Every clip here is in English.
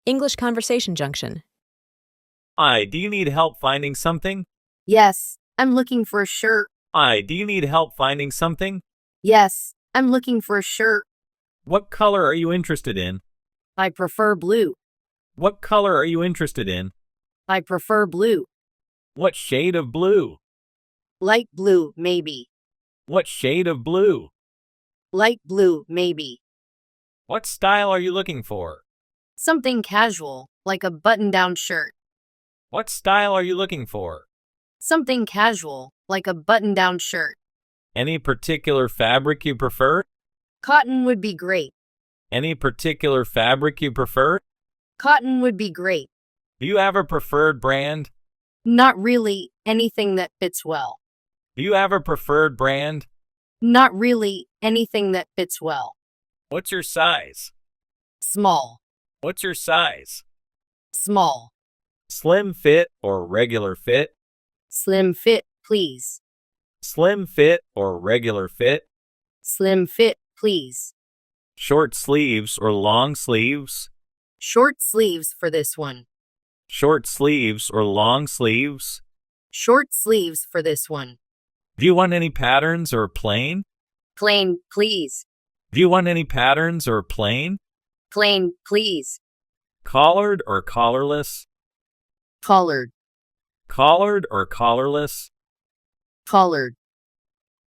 English Conversation Junction. Hi, do you need help finding something? Yes, I'm looking for a shirt. Hi, do you need help finding something? Yes, I'm looking for a shirt. What color are you interested in? I prefer blue. What color are you interested in? I prefer blue. What shade of blue? Light blue, maybe. What shade of blue? Light blue, maybe. What style are you looking for? Something casual, like a button-down shirt. What style are you looking for? Something casual, like a button-down shirt. Any particular fabric you prefer? Cotton would be great. Any particular fabric you prefer? Cotton would be great. Do you have a preferred brand? Not really, anything that fits well. Do you have a preferred brand? Not really, anything that fits well. What's your size? Small. What's your size? Small. Slim fit or regular fit? Slim fit, please. Slim fit or regular fit? Slim fit, please. Short sleeves or long sleeves? Short sleeves for this one. Short sleeves or long sleeves? Short sleeves for this one. Do you want any patterns or plain? Plain, please. Do you want any patterns or plain? Plain, please. Collared or collarless? Collared. Collared or collarless? Collared.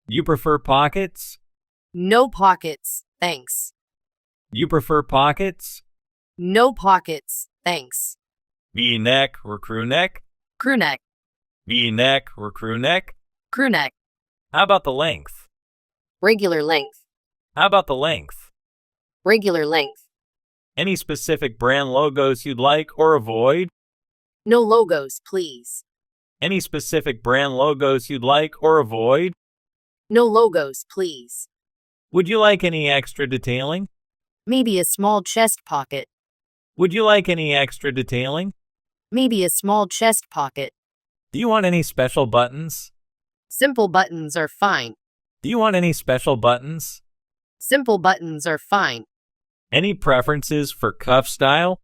You prefer pockets? No pockets, thanks. You prefer pockets? No pockets, thanks. V-neck or crew neck? Crew neck. V-neck or crew neck? Crew neck. How about the length? Regular length. How about the length? Regular length. Any specific brand logos you'd like or avoid? No logos, please. Any specific brand logos you'd like or avoid? No logos, please. Would you like any extra detailing? Maybe a small chest pocket. Would you like any extra detailing? Maybe a small chest pocket. Do you want any special buttons? Simple buttons are fine. Do you want any special buttons? Simple buttons are fine. Any preferences for cuff style?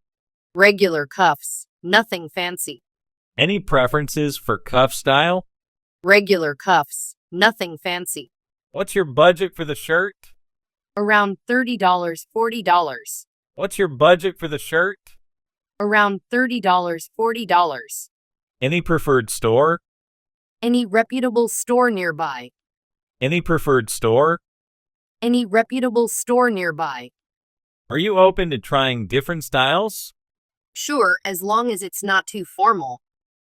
Regular cuffs, nothing fancy. Any preferences for cuff style? Regular cuffs, nothing fancy. What's your budget for the shirt? Around $30, $40. What's your budget for the shirt? Around $30, $40. Any preferred store? Any reputable store nearby. Any preferred store? Any reputable store nearby. Are you open to trying different styles? Sure, as long as it's not too formal.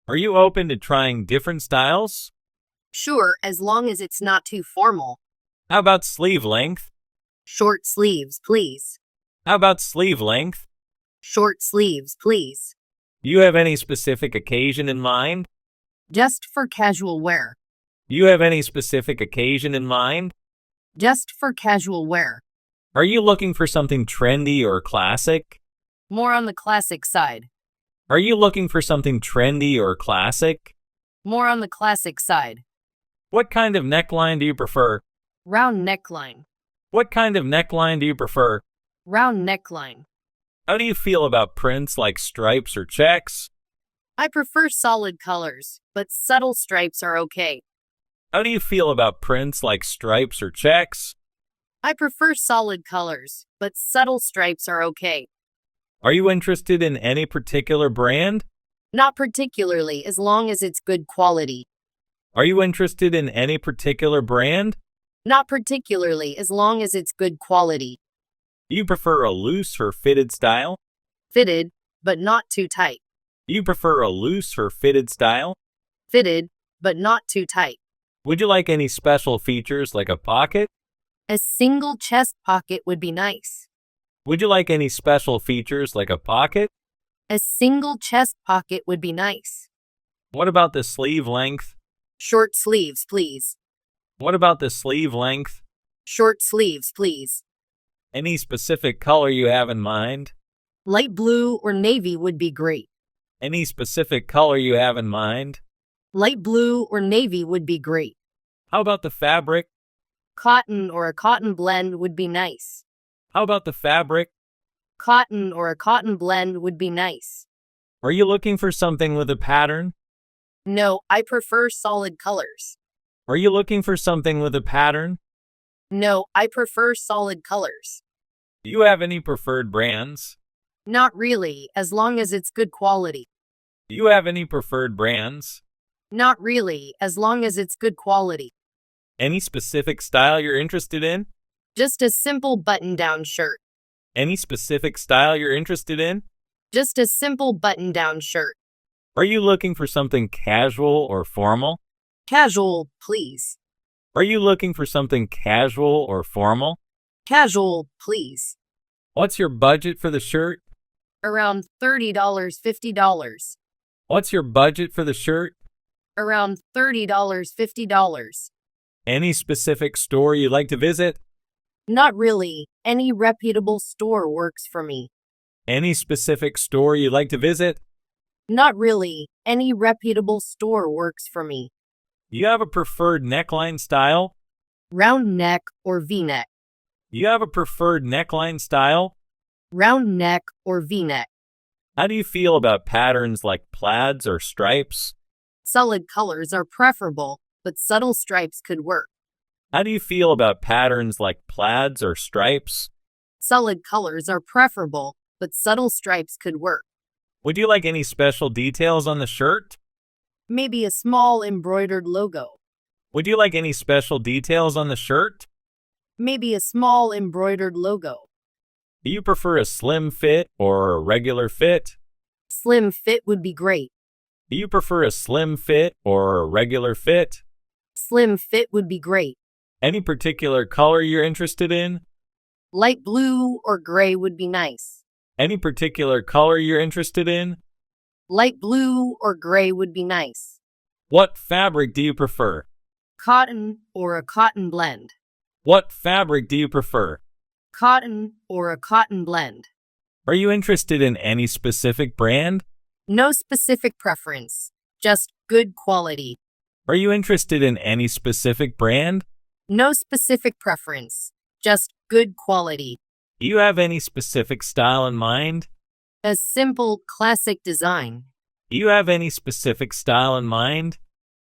Are you open to trying different styles? Sure, as long as it's not too formal. How about sleeve length? Short sleeves, please. How about sleeve length? Short sleeves, please. Do you have any specific occasion in mind? Just for casual wear. Do you have any specific occasion in mind? Just for casual wear. Are you looking for something trendy or classic? More on the classic side. Are you looking for something trendy or classic? More on the classic side. What kind of neckline do you prefer? Round neckline. What kind of neckline do you prefer? Round neckline. How do you feel about prints like stripes or checks? I prefer solid colors, but subtle stripes are okay. How do you feel about prints like stripes or checks? I prefer solid colors, but subtle stripes are okay. Are you interested in any particular brand? Not particularly, as long as it's good quality. Are you interested in any particular brand? Not particularly, as long as it's good quality. Do you prefer a loose or fitted style? Fitted, but not too tight. Do you prefer a loose or fitted style? Fitted, but not too tight. Would you like any special features like a pocket? A single chest pocket would be nice. Would you like any special features like a pocket? A single chest pocket would be nice. What about the sleeve length? Short sleeves, please. What about the sleeve length? Short sleeves, please. Any specific color you have in mind? Light blue or navy would be great. Any specific color you have in mind? Light blue or navy would be great. How about the fabric? Cotton or a cotton blend would be nice. How about the fabric? Cotton or a cotton blend would be nice. Are you looking for something with a pattern? No, I prefer solid colors. Are you looking for something with a pattern? No, I prefer solid colors. Do you have any preferred brands? Not really, as long as it's good quality. Do you have any preferred brands? Not really, as long as it's good quality. Any specific style you're interested in? Just a simple button-down shirt. Any specific style you're interested in? Just a simple button-down shirt. Are you looking for something casual or formal? Casual, please. Are you looking for something casual or formal? Casual, please. What's your budget for the shirt? Around $30, $50. What's your budget for the shirt? Around $30, $50. Any specific store you'd like to visit? Not really. Any reputable store works for me. Any specific store you'd like to visit? Not really. Any reputable store works for me. Do you have a preferred neckline style? Round neck or V-neck. Do you have a preferred neckline style? Round neck or V-neck. How do you feel about patterns like plaids or stripes? Solid colors are preferable, but subtle stripes could work. How do you feel about patterns like plaids or stripes? Solid colors are preferable, but subtle stripes could work. Would you like any special details on the shirt? Maybe a small embroidered logo. Would you like any special details on the shirt? Maybe a small embroidered logo. Do you prefer a slim fit or a regular fit? Slim fit would be great. Do you prefer a slim fit or a regular fit? Slim fit would be great. Any particular color you're interested in? Light blue or gray would be nice. Any particular color you're interested in? Light blue or gray would be nice. What fabric do you prefer? Cotton or a cotton blend. What fabric do you prefer? Cotton or a cotton blend. Are you interested in any specific brand? No specific preference, just good quality. Are you interested in any specific brand? No specific preference, just good quality. Do you have any specific style in mind? A simple, classic design. Do you have any specific style in mind?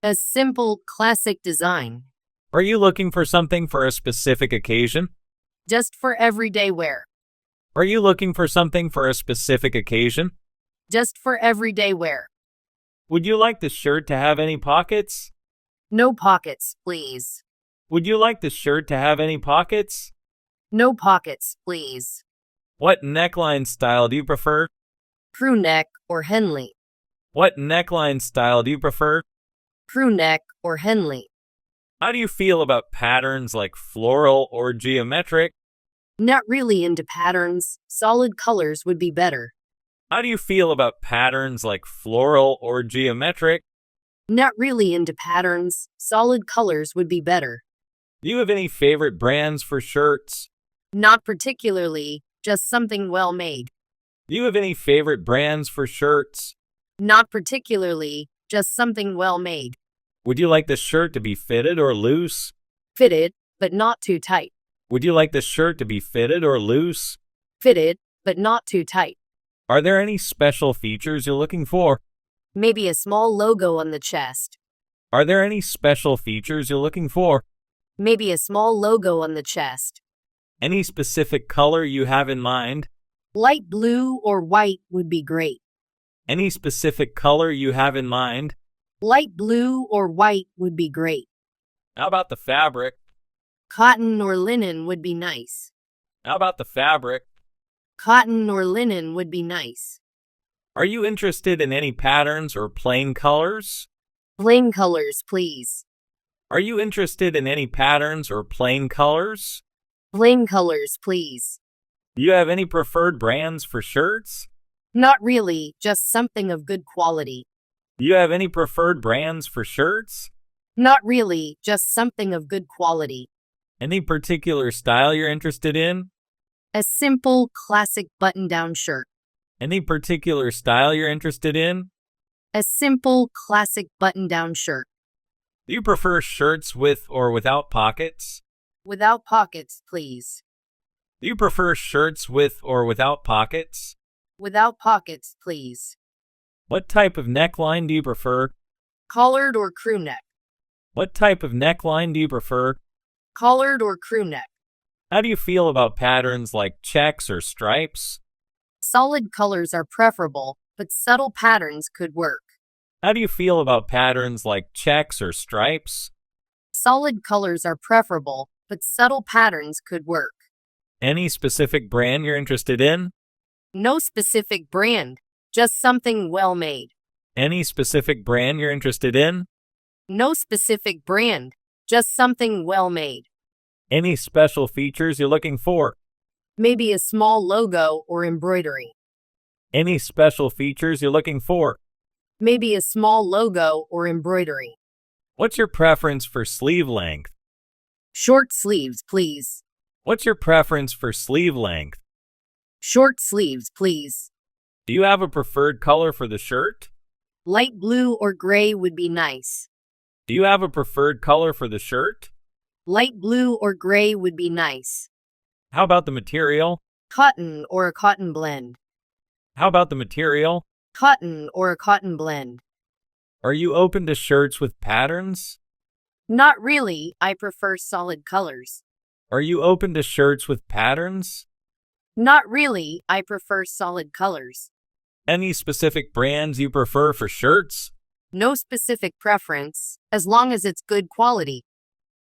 A simple, classic design. Are you looking for something for a specific occasion? Just for everyday wear. Are you looking for something for a specific occasion? Just for everyday wear. Would you like the shirt to have any pockets? No pockets, please. Would you like the shirt to have any pockets? No pockets, please. What neckline style do you prefer? Crew neck or Henley. What neckline style do you prefer? Crew neck or Henley. How do you feel about patterns like floral or geometric? Not really into patterns. Solid colors would be better. How do you feel about patterns like floral or geometric? Not really into patterns. Solid colors would be better. Do you have any favorite brands for shirts? Not particularly, just something well made. Do you have any favorite brands for shirts? Not particularly, just something well made. Would you like the shirt to be fitted or loose? Fitted, but not too tight. Would you like the shirt to be fitted or loose? Fitted, but not too tight. Are there any special features you're looking for? Maybe a small logo on the chest. Are there any special features you're looking for? Maybe a small logo on the chest. Any specific color you have in mind? Light blue or white would be great. Any specific color you have in mind? Light blue or white would be great. How about the fabric? Cotton or linen would be nice. How about the fabric? Cotton or linen would be nice. Are you interested in any patterns or plain colors? Plain colors, please. Are you interested in any patterns or plain colors? Plain colors, please. Do you have any preferred brands for shirts? Not really, just something of good quality. Do you have any preferred brands for shirts? Not really, just something of good quality. Any particular style you're interested in? A simple, classic button-down shirt. Any particular style you're interested in? A simple, classic button-down shirt. Do you prefer shirts with or without pockets? Without pockets, please. Do you prefer shirts with or without pockets? Without pockets, please. What type of neckline do you prefer? Collared or crew neck. What type of neckline do you prefer? Collared or crew neck. How do you feel about patterns like checks or stripes? Solid colors are preferable, but subtle patterns could work. How do you feel about patterns like checks or stripes? Solid colors are preferable, but subtle patterns could work. Any specific brand you're interested in? No specific brand, just something well made. Any specific brand you're interested in? No specific brand, just something well made. Any special features you're looking for? Maybe a small logo or embroidery. Any special features you're looking for? Maybe a small logo or embroidery. What's your preference for sleeve length? Short sleeves, please. What's your preference for sleeve length? Short sleeves, please. Do you have a preferred color for the shirt? Light blue or gray would be nice. Do you have a preferred color for the shirt? Light blue or gray would be nice. How about the material? Cotton or a cotton blend. How about the material? Cotton or a cotton blend. Are you open to shirts with patterns? Not really, I prefer solid colors. Are you open to shirts with patterns? Not really, I prefer solid colors. Any specific brands you prefer for shirts? No specific preference, as long as it's good quality.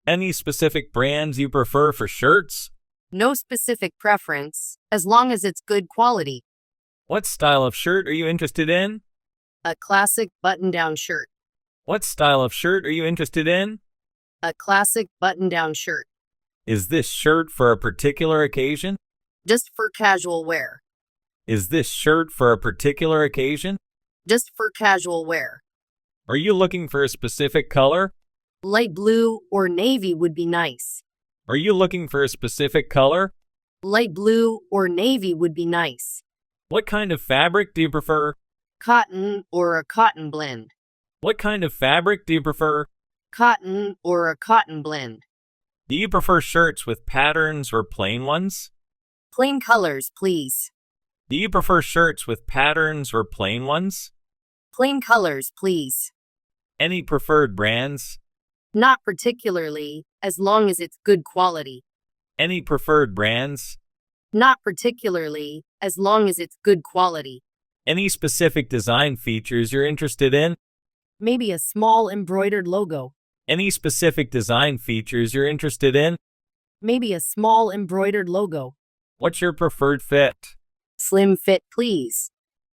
Any specific brands you prefer for shirts? No specific preference, as long as it's good quality. What style of shirt are you interested in? A classic button-down shirt. What style of shirt are you interested in? A classic button-down shirt. Is this shirt for a particular occasion? Just for casual wear. Is this shirt for a particular occasion? Just for casual wear. Are you looking for a specific color? Light blue or navy would be nice. Are you looking for a specific color? Light blue or navy would be nice. What kind of fabric do you prefer? Cotton or a cotton blend. What kind of fabric do you prefer? Cotton or a cotton blend. Do you prefer shirts with patterns or plain ones? Plain colors, please. Do you prefer shirts with patterns or plain ones? Plain colors, please. Any preferred brands? Not particularly, as long as it's good quality. Any preferred brands? Not particularly, as long as it's good quality. Any specific design features you're interested in? Maybe a small embroidered logo. Any specific design features you're interested in? Maybe a small embroidered logo. What's your preferred fit? Slim fit, please.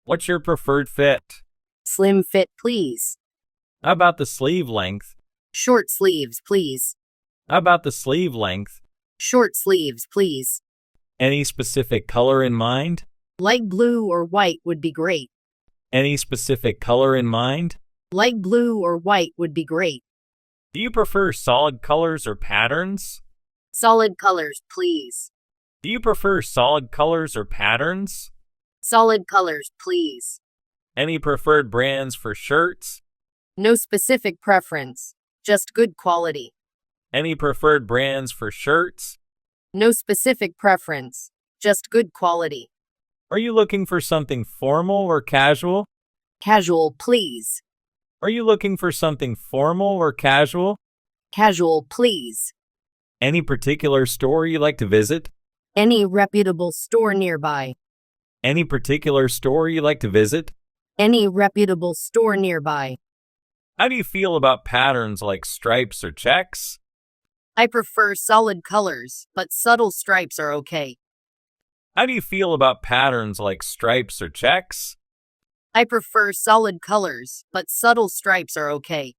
What's your preferred fit? Slim fit, please. How about the sleeve length? Short sleeves, please. How about the sleeve length? Short sleeves, please. Any specific color in mind? Light blue or white would be great. Any specific color in mind? Light blue or white would be great. Do you prefer solid colors or patterns? Solid colors, please. Do you prefer solid colors or patterns? Solid colors, please. Any preferred brands for shirts? No specific preference, just good quality. Any preferred brands for shirts? No specific preference, just good quality. Are you looking for something formal or casual? Casual, please. Are you looking for something formal or casual? Casual, please. Any particular store you like to visit? Any reputable store nearby. Any particular store you like to visit? Any reputable store nearby. How do you feel about patterns like stripes or checks? I prefer solid colors, but subtle stripes are okay. How do you feel about patterns like stripes or checks? I prefer solid colors, but subtle stripes are okay.